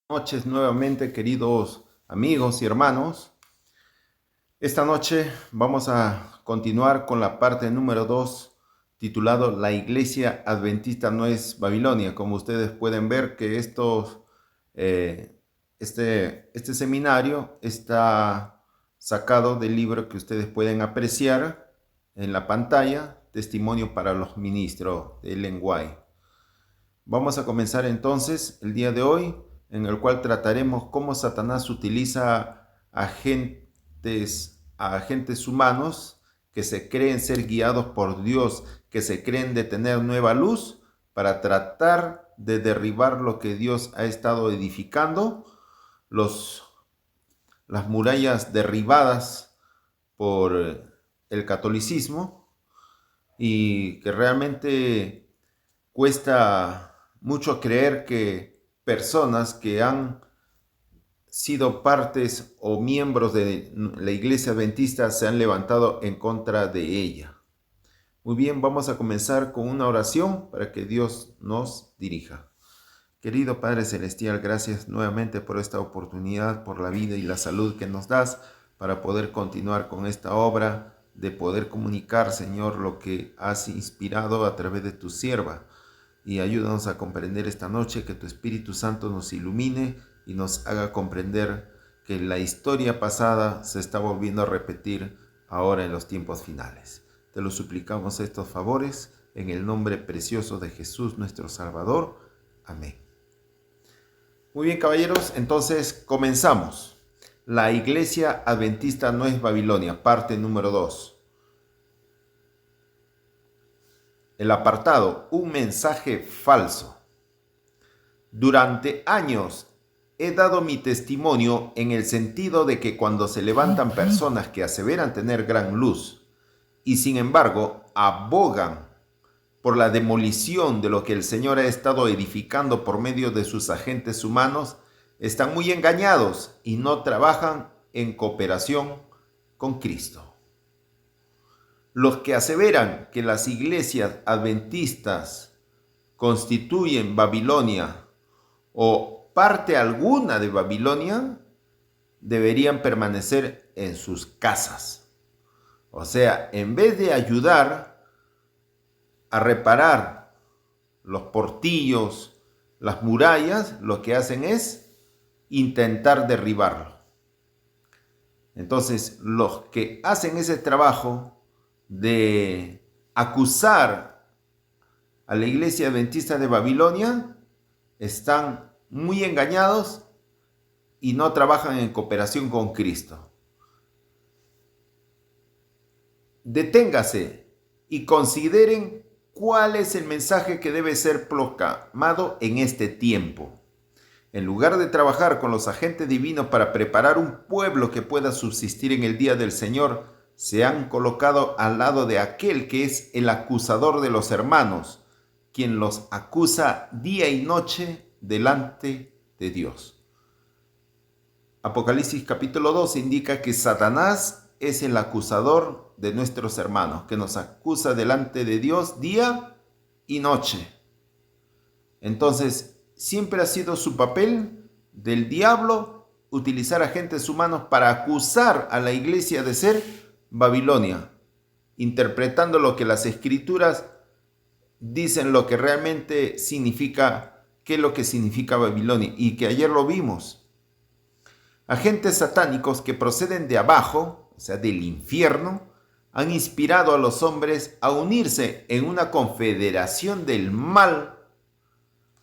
Noches nuevamente, queridos amigos y hermanos. Esta noche vamos a continuar con la parte número 2, titulado La Iglesia Adventista no es Babilonia. Como ustedes pueden ver que eh, este seminario está sacado del libro que ustedes pueden apreciar en la pantalla, Testimonio para los Ministros de Ellen White. Vamos a comenzar entonces el día de hoy, en el cual trataremos cómo Satanás utiliza a agentes humanos que se creen ser guiados por Dios, que se creen de tener nueva luz, para tratar de derribar lo que Dios ha estado edificando, los, las murallas derribadas por el catolicismo, y que realmente cuesta mucho creer que personas que han sido partes o miembros de la iglesia adventista se han levantado en contra de ella. Muy bien, vamos a comenzar con una oración para que Dios nos dirija. Querido Padre Celestial, gracias nuevamente por esta oportunidad, por la vida y la salud que nos das para poder continuar con esta obra, de poder comunicar, Señor, lo que has inspirado a través de tu sierva. Y ayúdanos a comprender esta noche, que tu Espíritu Santo nos ilumine y nos haga comprender que la historia pasada se está volviendo a repetir ahora en los tiempos finales. Te lo suplicamos estos favores en el nombre precioso de Jesús nuestro Salvador. Amén. Muy bien, caballeros, entonces comenzamos. La Iglesia Adventista no es Babilonia, parte número 2. El apartado, un mensaje falso. Durante años he dado mi testimonio en el sentido de que cuando se levantan personas que aseveran tener gran luz y sin embargo abogan por la demolición de lo que el Señor ha estado edificando por medio de sus agentes humanos, están muy engañados y no trabajan en cooperación con Cristo. Los que aseveran que las iglesias adventistas constituyen Babilonia o parte alguna de Babilonia deberían permanecer en sus casas. O sea, en vez de ayudar a reparar los portillos, las murallas, lo que hacen es intentar derribarlo. Entonces, los que hacen ese trabajo de acusar a la iglesia adventista de Babilonia están muy engañados y no trabajan en cooperación con Cristo. Deténgase y consideren cuál es el mensaje que debe ser proclamado en este tiempo. En lugar de trabajar con los agentes divinos para preparar un pueblo que pueda subsistir en el día del Señor, se han colocado al lado de aquel que es el acusador de los hermanos, quien los acusa día y noche delante de Dios. Apocalipsis capítulo 2 indica que Satanás es el acusador de nuestros hermanos, que nos acusa delante de Dios día y noche. Entonces, siempre ha sido su papel del diablo utilizar agentes humanos para acusar a la iglesia de ser Babilonia, interpretando lo que las escrituras dicen lo que realmente significa, qué es lo que significa Babilonia, y que ayer lo vimos. Agentes satánicos que proceden de abajo, o sea, del infierno, han inspirado a los hombres a unirse en una confederación del mal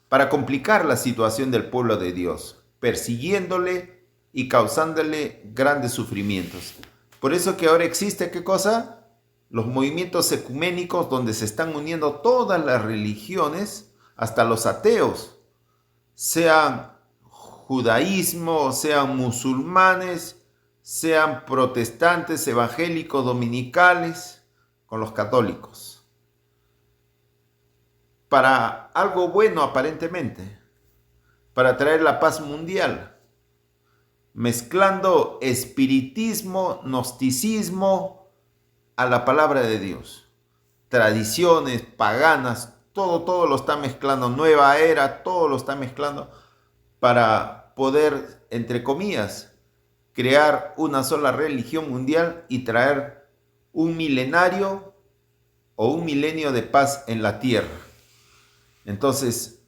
para complicar la situación del pueblo de Dios, persiguiéndole y causándole grandes sufrimientos. Por eso que ahora existe, ¿qué cosa? Los movimientos ecuménicos, donde se están uniendo todas las religiones, hasta los ateos, sean judaísmo, sean musulmanes, sean protestantes, evangélicos, dominicales, con los católicos. Para algo bueno aparentemente, para traer la paz mundial, mezclando espiritismo, gnosticismo a la palabra de Dios. Tradiciones paganas, todo lo está mezclando, nueva era, todo lo está mezclando para para poder, entre comillas, crear una sola religión mundial y traer un milenario o un milenio de paz en la tierra. Entonces,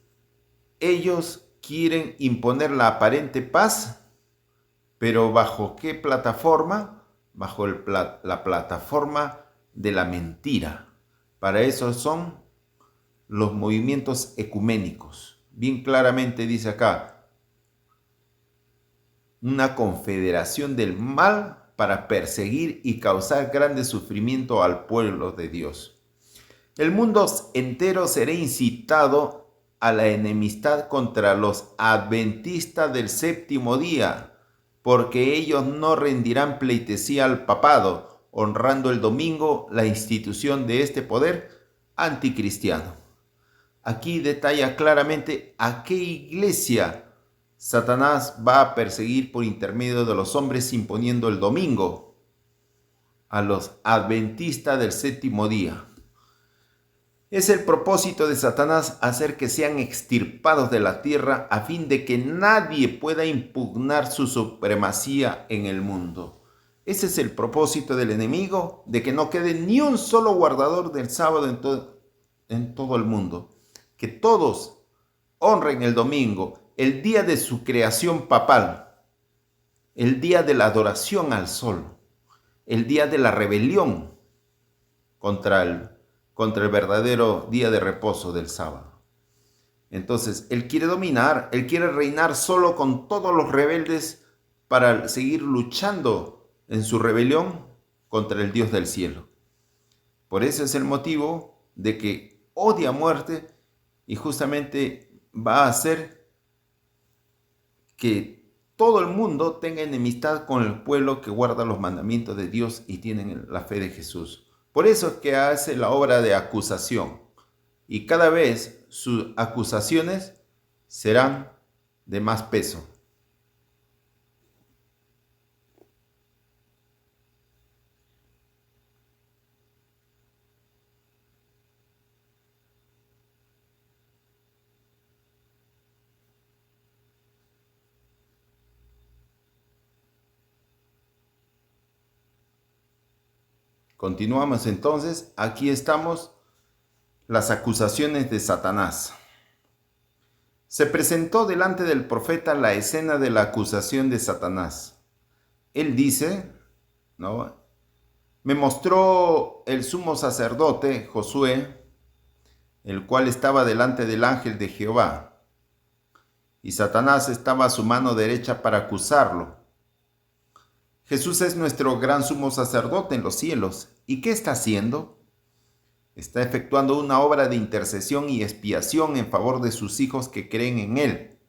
ellos quieren imponer la aparente paz, pero ¿bajo qué plataforma? Bajo la plataforma de la mentira. Para eso son los movimientos ecuménicos. Bien claramente dice acá, una confederación del mal para perseguir y causar grande sufrimiento al pueblo de Dios. El mundo entero será incitado a la enemistad contra los adventistas del séptimo día, porque ellos no rendirán pleitesía al papado, honrando el domingo, la institución de este poder anticristiano. Aquí detalla claramente a qué iglesia Satanás va a perseguir por intermedio de los hombres imponiendo el domingo, a los adventistas del séptimo día. Es el propósito de Satanás hacer que sean extirpados de la tierra a fin de que nadie pueda impugnar su supremacía en el mundo. Ese es el propósito del enemigo, de que no quede ni un solo guardador del sábado en todo el mundo. Que todos honren el domingo, el día de su creación papal, el día de la adoración al sol, el día de la rebelión contra el verdadero día de reposo del sábado. Entonces, él quiere dominar, él quiere reinar solo con todos los rebeldes para seguir luchando en su rebelión contra el Dios del cielo. Por eso es el motivo de que odia a muerte y justamente va a hacer que todo el mundo tenga enemistad con el pueblo que guarda los mandamientos de Dios y tienen la fe de Jesús. Por eso es que hace la obra de acusación. Y cada vez sus acusaciones serán de más peso. Continuamos entonces. Aquí estamos. Las acusaciones de Satanás. Se presentó delante del profeta la escena de la acusación de Satanás. Él dice, ¿no? Me mostró el sumo sacerdote Josué, el cual estaba delante del ángel de Jehová, y Satanás estaba a su mano derecha para acusarlo. Jesús es nuestro gran sumo sacerdote en los cielos. ¿Y qué está haciendo? Está efectuando una obra de intercesión y expiación en favor de sus hijos que creen en Él.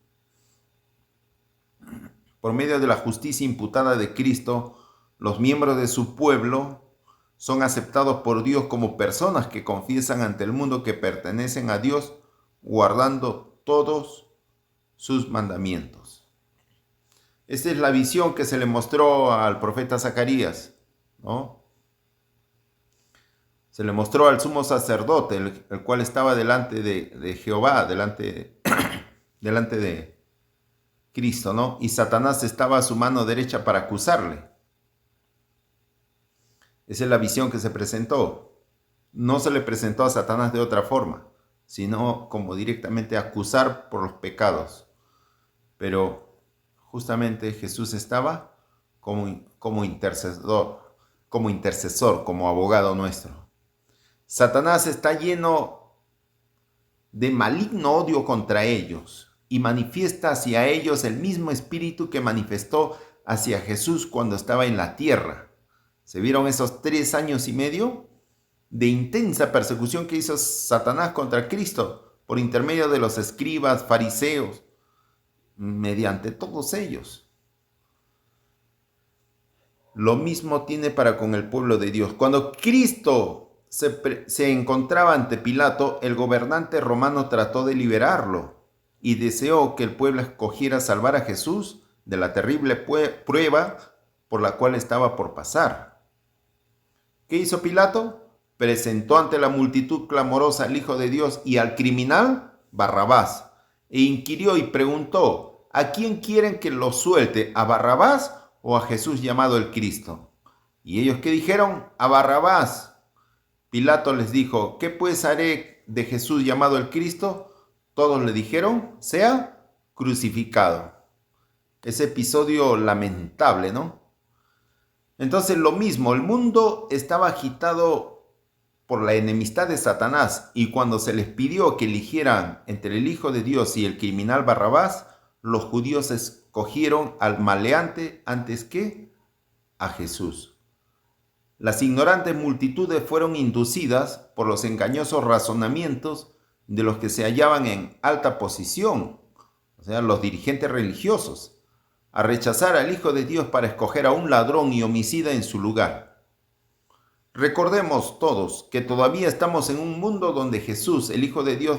Por medio de la justicia imputada de Cristo, los miembros de su pueblo son aceptados por Dios como personas que confiesan ante el mundo que pertenecen a Dios, guardando todos sus mandamientos. Esta es la visión que se le mostró al profeta Zacarías, ¿no? Se le mostró al sumo sacerdote, el cual estaba delante de Jehová, delante de Cristo, ¿no? Y Satanás estaba a su mano derecha para acusarle. Esa es la visión que se presentó. No se le presentó a Satanás de otra forma, sino como directamente acusar por los pecados. Pero justamente Jesús estaba como intercesor, como abogado nuestro. Satanás está lleno de maligno odio contra ellos y manifiesta hacia ellos el mismo espíritu que manifestó hacia Jesús cuando estaba en la tierra. ¿Se vieron esos 3 años y medio de intensa persecución que hizo Satanás contra Cristo por intermedio de los escribas, fariseos, mediante todos ellos? Lo mismo tiene para con el pueblo de Dios. Cuando Cristo se encontraba ante Pilato, el gobernante romano trató de liberarlo y deseó que el pueblo escogiera salvar a Jesús de la terrible prueba por la cual estaba por pasar. ¿Qué hizo Pilato? Presentó ante la multitud clamorosa al Hijo de Dios y al criminal Barrabás, e inquirió y preguntó: ¿a quién quieren que lo suelte? ¿A Barrabás o a Jesús llamado el Cristo? Y ellos, ¿qué dijeron? A Barrabás. Pilato les dijo, ¿qué pues haré de Jesús llamado el Cristo? Todos le dijeron, sea crucificado. Ese episodio lamentable, ¿no? Entonces lo mismo, el mundo estaba agitado por la enemistad de Satanás, y cuando se les pidió que eligieran entre el Hijo de Dios y el criminal Barrabás, los judíos escogieron al maleante antes que a Jesús. Las ignorantes multitudes fueron inducidas por los engañosos razonamientos de los que se hallaban en alta posición, o sea, los dirigentes religiosos, a rechazar al Hijo de Dios para escoger a un ladrón y homicida en su lugar. Recordemos todos que todavía estamos en un mundo donde Jesús, el Hijo de Dios,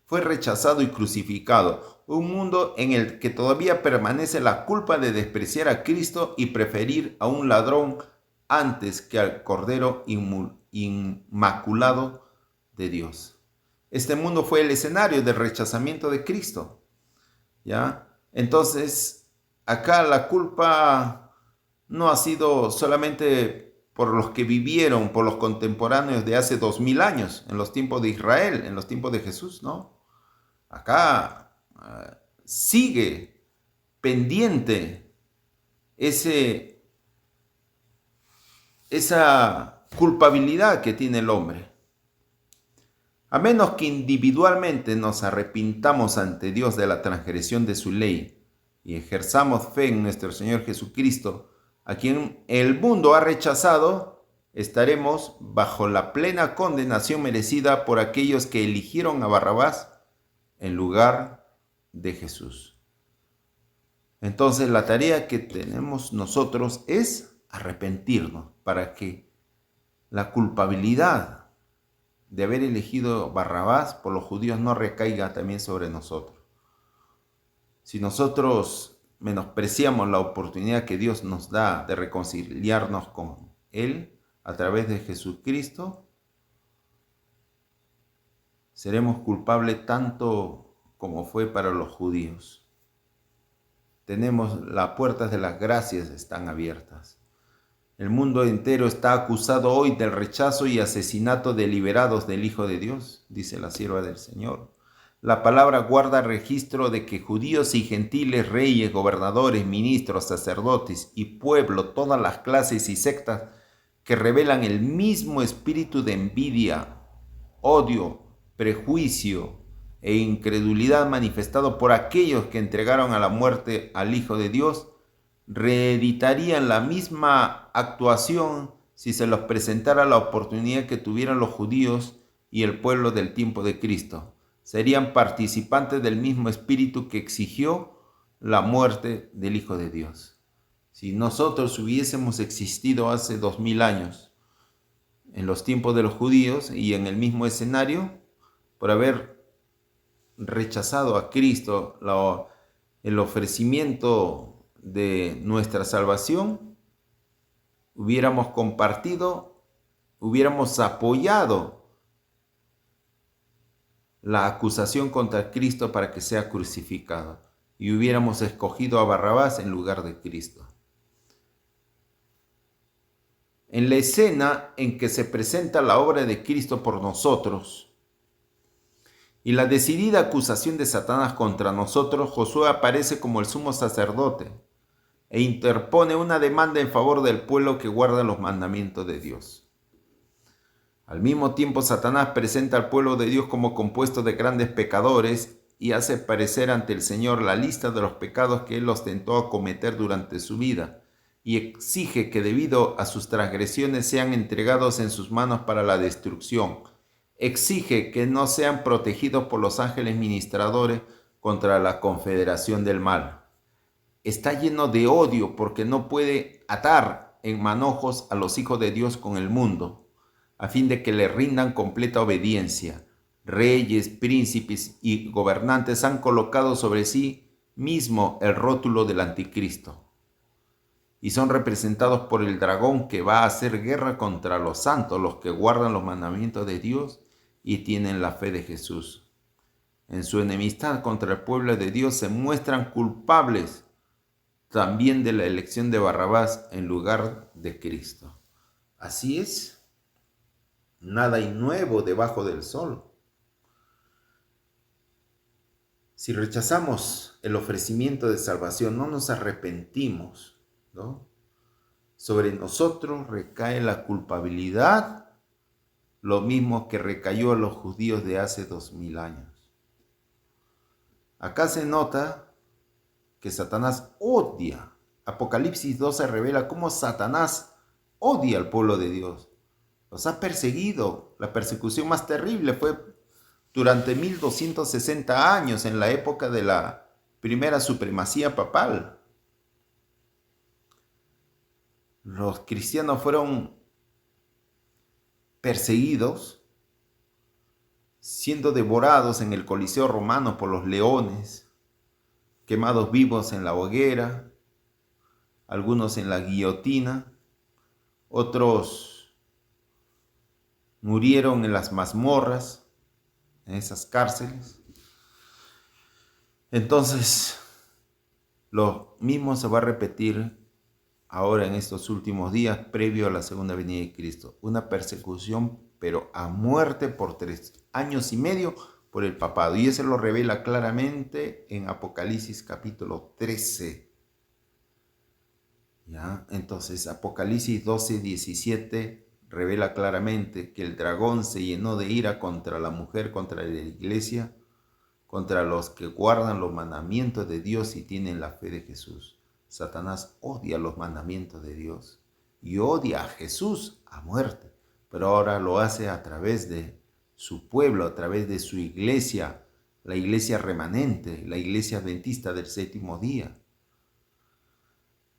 fue rechazado y crucificado, un mundo en el que todavía permanece la culpa de despreciar a Cristo y preferir a un ladrón antes que al Cordero Inmaculado de Dios. Este mundo fue el escenario del rechazamiento de Cristo, ¿ya? Entonces, acá la culpa no ha sido solamente por los que vivieron, por los contemporáneos de hace 2000 años, en los tiempos de Israel, en los tiempos de Jesús, ¿no? Acá sigue pendiente esa culpabilidad que tiene el hombre. A menos que individualmente nos arrepintamos ante Dios de la transgresión de su ley y ejerzamos fe en nuestro Señor Jesucristo, a quien el mundo ha rechazado, estaremos bajo la plena condenación merecida por aquellos que eligieron a Barrabás en lugar de Jesús. Entonces la tarea que tenemos nosotros es arrepentirnos para que la culpabilidad de haber elegido Barrabás por los judíos no recaiga también sobre nosotros. Si nosotros menospreciamos la oportunidad que Dios nos da de reconciliarnos con Él a través de Jesucristo, seremos culpables tanto como fue para los judíos. Las puertas de las gracias están abiertas. El mundo entero está acusado hoy del rechazo y asesinato deliberados del Hijo de Dios, dice la sierva del Señor. La palabra guarda registro de que judíos y gentiles, reyes, gobernadores, ministros, sacerdotes y pueblo, todas las clases y sectas que revelan el mismo espíritu de envidia, odio, prejuicio e incredulidad manifestado por aquellos que entregaron a la muerte al Hijo de Dios, reeditarían la misma actuación si se los presentara la oportunidad que tuvieron los judíos y el pueblo del tiempo de Cristo. Serían participantes del mismo espíritu que exigió la muerte del Hijo de Dios. Si nosotros hubiésemos existido hace 2000 años, en los tiempos de los judíos y en el mismo escenario, por haber rechazado a Cristo, el ofrecimiento de nuestra salvación, hubiéramos compartido, hubiéramos apoyado la acusación contra Cristo para que sea crucificado y hubiéramos escogido a Barrabás en lugar de Cristo. En la escena en que se presenta la obra de Cristo por nosotros y la decidida acusación de Satanás contra nosotros, Josué aparece como el sumo sacerdote e interpone una demanda en favor del pueblo que guarda los mandamientos de Dios. Al mismo tiempo, Satanás presenta al pueblo de Dios como compuesto de grandes pecadores y hace parecer ante el Señor la lista de los pecados que él ostentó a cometer durante su vida y exige que debido a sus transgresiones sean entregados en sus manos para la destrucción. Exige que no sean protegidos por los ángeles ministradores contra la confederación del mal. Está lleno de odio porque no puede atar en manojos a los hijos de Dios con el mundo, a fin de que le rindan completa obediencia. Reyes, príncipes y gobernantes han colocado sobre sí mismo el rótulo del anticristo y son representados por el dragón que va a hacer guerra contra los santos, los que guardan los mandamientos de Dios y tienen la fe de Jesús. en su enemistad contra el pueblo de Dios, se muestran culpables también de la elección de Barrabás en lugar de Cristo. Así es, nada hay nuevo debajo del sol. Si rechazamos el ofrecimiento de salvación, no nos arrepentimos, ¿no? Sobre nosotros recae la culpabilidad, lo mismo que recayó a los judíos de hace 2000 años. Acá se nota que Satanás odia. Apocalipsis 12 revela cómo Satanás odia al pueblo de Dios. Los ha perseguido. La persecución más terrible fue durante 1260 años, en la época de la primera supremacía papal. Los cristianos fueron perseguidos, siendo devorados en el Coliseo romano por los leones, quemados vivos en la hoguera, algunos en la guillotina, otros murieron en las mazmorras, en esas cárceles. Entonces, lo mismo se va a repetir ahora en estos últimos días, previo a la segunda venida de Cristo. Una persecución, pero a muerte por 3 años y medio por el papado. Y eso lo revela claramente en Apocalipsis capítulo 13. ¿Ya? Entonces, Apocalipsis 12, 17 revela claramente que el dragón se llenó de ira contra la mujer, contra la iglesia, contra los que guardan los mandamientos de Dios y tienen la fe de Jesús. Satanás odia los mandamientos de Dios y odia a Jesús a muerte, pero ahora lo hace a través de su pueblo, a través de su iglesia, la iglesia remanente, la iglesia adventista del séptimo día.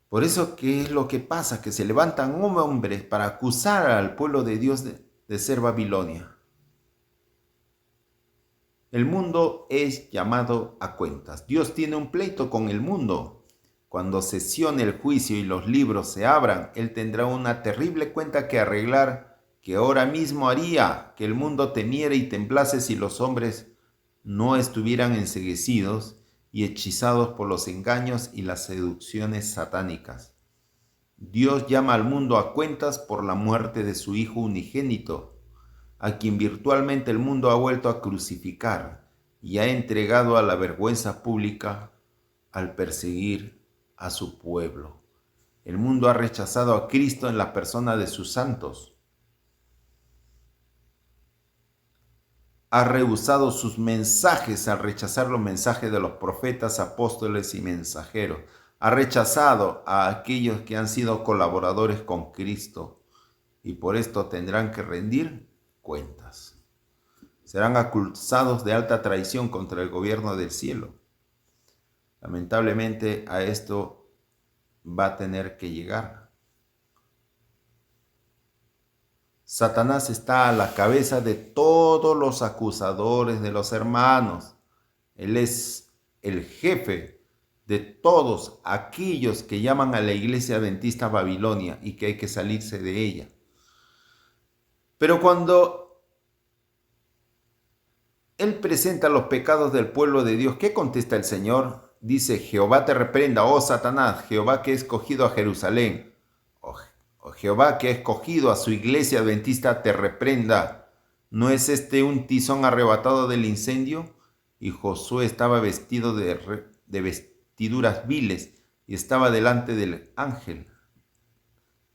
Por eso, ¿qué es lo que pasa? Que se levantan hombres para acusar al pueblo de Dios de ser Babilonia. El mundo es llamado a cuentas. Dios tiene un pleito con el mundo. Cuando sesione el juicio y los libros se abran, Él tendrá una terrible cuenta que arreglar, que ahora mismo haría que el mundo temiera y temblase si los hombres no estuvieran enceguecidos y hechizados por los engaños y las seducciones satánicas. Dios llama al mundo a cuentas por la muerte de su Hijo unigénito, a quien virtualmente el mundo ha vuelto a crucificar y ha entregado a la vergüenza pública al perseguir a su pueblo. El mundo ha rechazado a Cristo en la persona de sus santos. Ha rehusado sus mensajes al rechazar los mensajes de los profetas, apóstoles y mensajeros. Ha rechazado a aquellos que han sido colaboradores con Cristo y por esto tendrán que rendir cuentas. Serán acusados de alta traición contra el gobierno del cielo. Lamentablemente a esto va a tener que llegar. Satanás está a la cabeza de todos los acusadores de los hermanos. Él es el jefe de todos aquellos que llaman a la iglesia adventista Babilonia y que hay que salirse de ella. Pero cuando Él presenta los pecados del pueblo de Dios, ¿qué contesta el Señor? Dice: Jehová te reprenda, oh Satanás, Jehová que ha escogido a Jerusalén. Oh Jehová que ha escogido a su iglesia adventista te reprenda. ¿No es este un tizón arrebatado del incendio? Y Josué estaba vestido de vestiduras viles y estaba delante del ángel.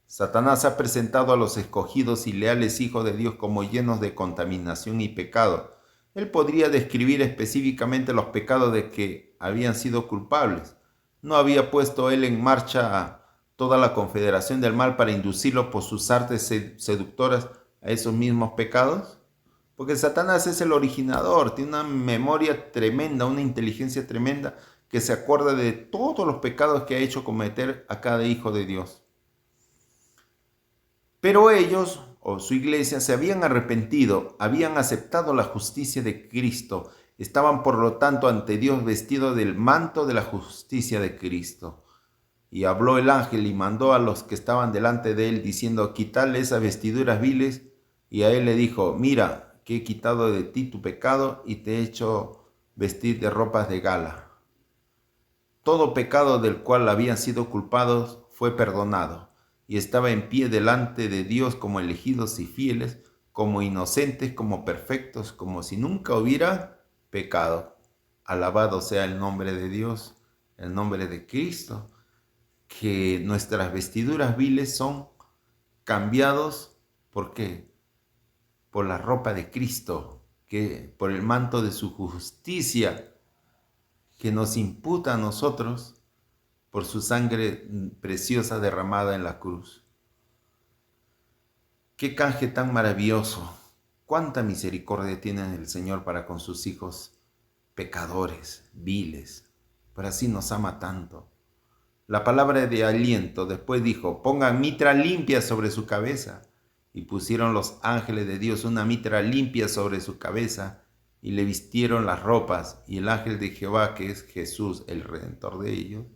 Satanás ha presentado a los escogidos y leales hijos de Dios como llenos de contaminación y pecado. Él podría describir específicamente los pecados de que habían sido culpables. ¿No había puesto él en marcha toda la confederación del mal para inducirlo por sus artes seductoras a esos mismos pecados? Porque Satanás es el originador, tiene una memoria tremenda, una inteligencia tremenda, que se acuerda de todos los pecados que ha hecho cometer a cada hijo de Dios. Pero ellos, o su iglesia, se habían arrepentido, habían aceptado la justicia de Cristo, estaban por lo tanto ante Dios vestidos del manto de la justicia de Cristo. Y habló el ángel y mandó a los que estaban delante de él, diciendo: quitadle esas vestiduras viles. Y a él le dijo: mira, que he quitado de ti tu pecado y te he hecho vestir de ropas de gala. Todo pecado del cual habían sido culpados fue perdonado, y estaba en pie delante de Dios como elegidos y fieles, como inocentes, como perfectos, como si nunca hubiera pecado. Alabado sea el nombre de Dios, el nombre de Cristo, que nuestras vestiduras viles son cambiados. ¿Por qué? Por la ropa de Cristo, que por el manto de su justicia, que nos imputa a nosotros por su sangre preciosa derramada en la cruz. Qué canje tan maravilloso, cuánta misericordia tiene el Señor para con sus hijos pecadores, viles, pero así nos ama tanto. La palabra de aliento después dijo, pongan mitra limpia sobre su cabeza. Y pusieron los ángeles de Dios una mitra limpia sobre su cabeza y le vistieron las ropas. Y el ángel de Jehová, que es Jesús, el Redentor de ellos,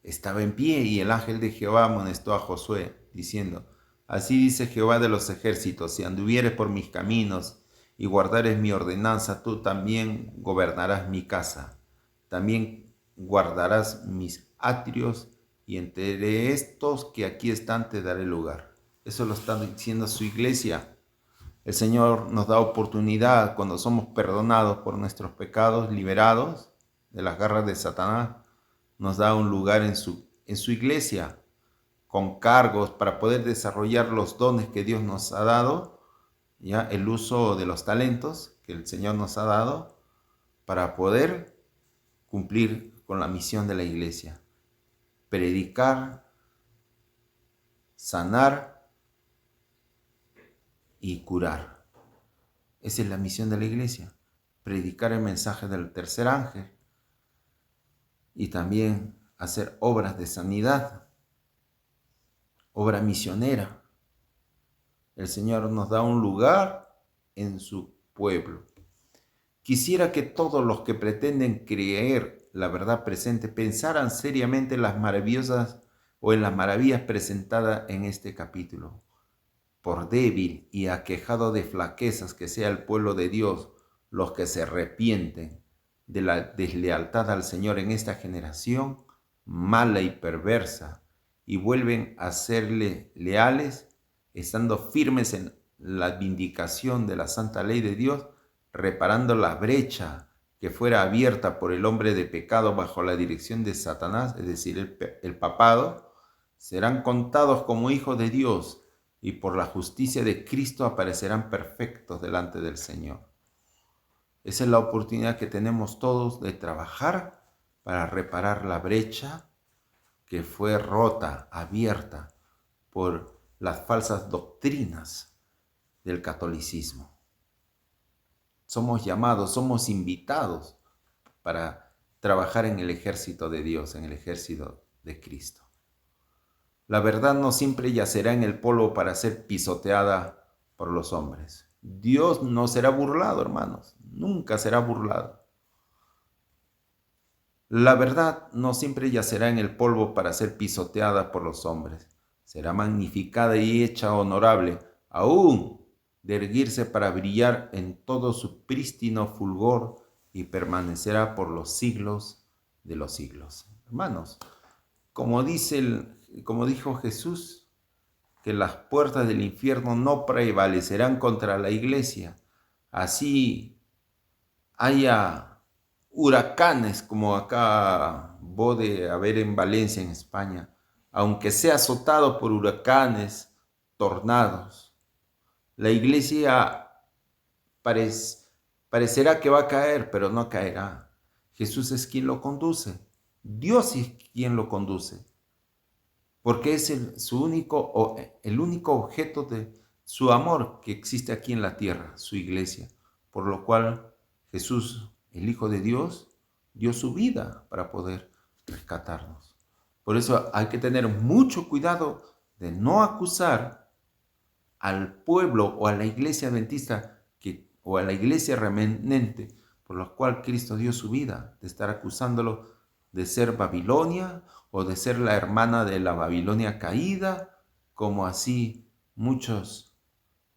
estaba en pie. Y el ángel de Jehová amonestó a Josué, diciendo, así dice Jehová de los ejércitos, si anduvieres por mis caminos y guardares mi ordenanza, tú también gobernarás mi casa. También guardarás mis atrios, y entre estos que aquí están te daré lugar. Eso lo está diciendo su iglesia. El Señor nos da oportunidad cuando somos perdonados por nuestros pecados, liberados de las garras de Satanás. Nos da un lugar en su iglesia, con cargos para poder desarrollar los dones que Dios nos ha dado, ya el uso de los talentos que el Señor nos ha dado para poder cumplir con la misión de la iglesia. Predicar, sanar y curar. Esa es la misión de la iglesia. Predicar el mensaje del tercer ángel y también hacer obras de sanidad, obra misionera. El Señor nos da un lugar en su pueblo. Quisiera que todos los que pretenden creer la verdad presente pensaran seriamente en las maravillas presentadas en este capítulo. Por débil y aquejado de flaquezas que sea el pueblo de Dios, los que se arrepienten de la deslealtad al Señor en esta generación mala y perversa, y vuelven a serle leales, estando firmes en la vindicación de la santa ley de Dios, reparando la brecha que fuera abierta por el hombre de pecado bajo la dirección de Satanás, es decir, el papado, serán contados como hijos de Dios, y por la justicia de Cristo aparecerán perfectos delante del Señor. Esa es la oportunidad que tenemos todos de trabajar para reparar la brecha que fue rota, abierta por las falsas doctrinas del catolicismo. Somos llamados, somos invitados para trabajar en el ejército de Dios, en el ejército de Cristo. La verdad no siempre yacerá en el polvo para ser pisoteada por los hombres. Dios no será burlado, hermanos, nunca será burlado. La verdad no siempre yacerá en el polvo para ser pisoteada por los hombres. Será magnificada y hecha honorable, aún de erguirse para brillar en todo su prístino fulgor, y permanecerá por los siglos de los siglos. Hermanos, como dijo Jesús, que las puertas del infierno no prevalecerán contra la iglesia. Así haya huracanes como acá de haber en Valencia, en España, aunque sea azotado por huracanes, tornados, la iglesia parecerá que va a caer, pero no caerá. Jesús es quien lo conduce. Dios es quien lo conduce. Porque es el único objeto de su amor que existe aquí en la tierra, su iglesia. Por lo cual Jesús, el Hijo de Dios, dio su vida para poder rescatarnos. Por eso hay que tener mucho cuidado de no acusar al pueblo o a la iglesia adventista o a la iglesia remanente por la cual Cristo dio su vida, de estar acusándolo de ser Babilonia o de ser la hermana de la Babilonia caída, como así muchos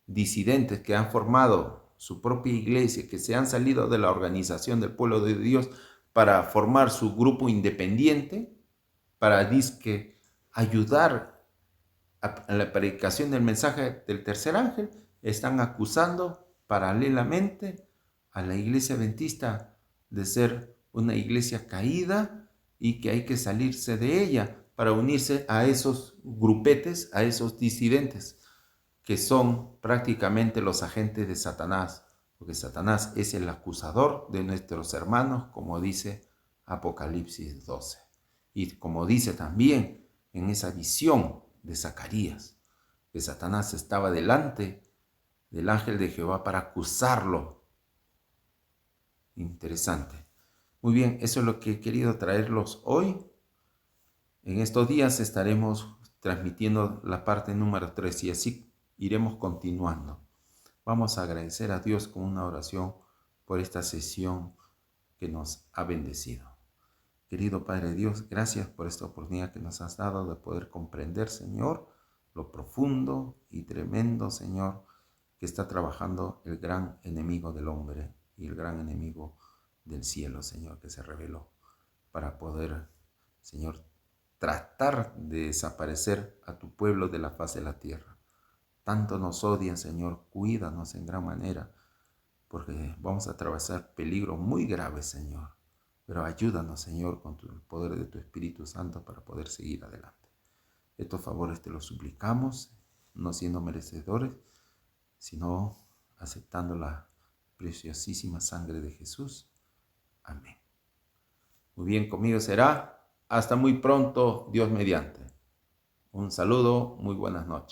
disidentes que han formado su propia iglesia, que se han salido de la organización del pueblo de Dios para formar su grupo independiente, para disque ayudar a la predicación del mensaje del tercer ángel, están acusando paralelamente a la iglesia adventista de ser una iglesia caída y que hay que salirse de ella para unirse a esos grupetes, a esos disidentes, que son prácticamente los agentes de Satanás, porque Satanás es el acusador de nuestros hermanos, como dice Apocalipsis 12. Y como dice también en esa visión de Zacarías, que Satanás estaba delante del ángel de Jehová para acusarlo. Interesante. Muy bien, eso es lo que he querido traerlos hoy. En estos días estaremos transmitiendo la parte número 3 y así iremos continuando. Vamos a agradecer a Dios con una oración por esta sesión que nos ha bendecido. Querido Padre Dios, gracias por esta oportunidad que nos has dado de poder comprender, Señor, lo profundo y tremendo, Señor, que está trabajando el gran enemigo del hombre y el gran enemigo del cielo, Señor, que se reveló para poder, Señor, tratar de desaparecer a tu pueblo de la faz de la tierra. Tanto nos odian, Señor, cuídanos en gran manera, porque vamos a atravesar peligros muy graves, Señor. Pero ayúdanos, Señor, con el poder de tu Espíritu Santo para poder seguir adelante. Estos favores te los suplicamos, no siendo merecedores, sino aceptando la preciosísima sangre de Jesús. Amén. Muy bien, conmigo será. Hasta muy pronto, Dios mediante. Un saludo, muy buenas noches.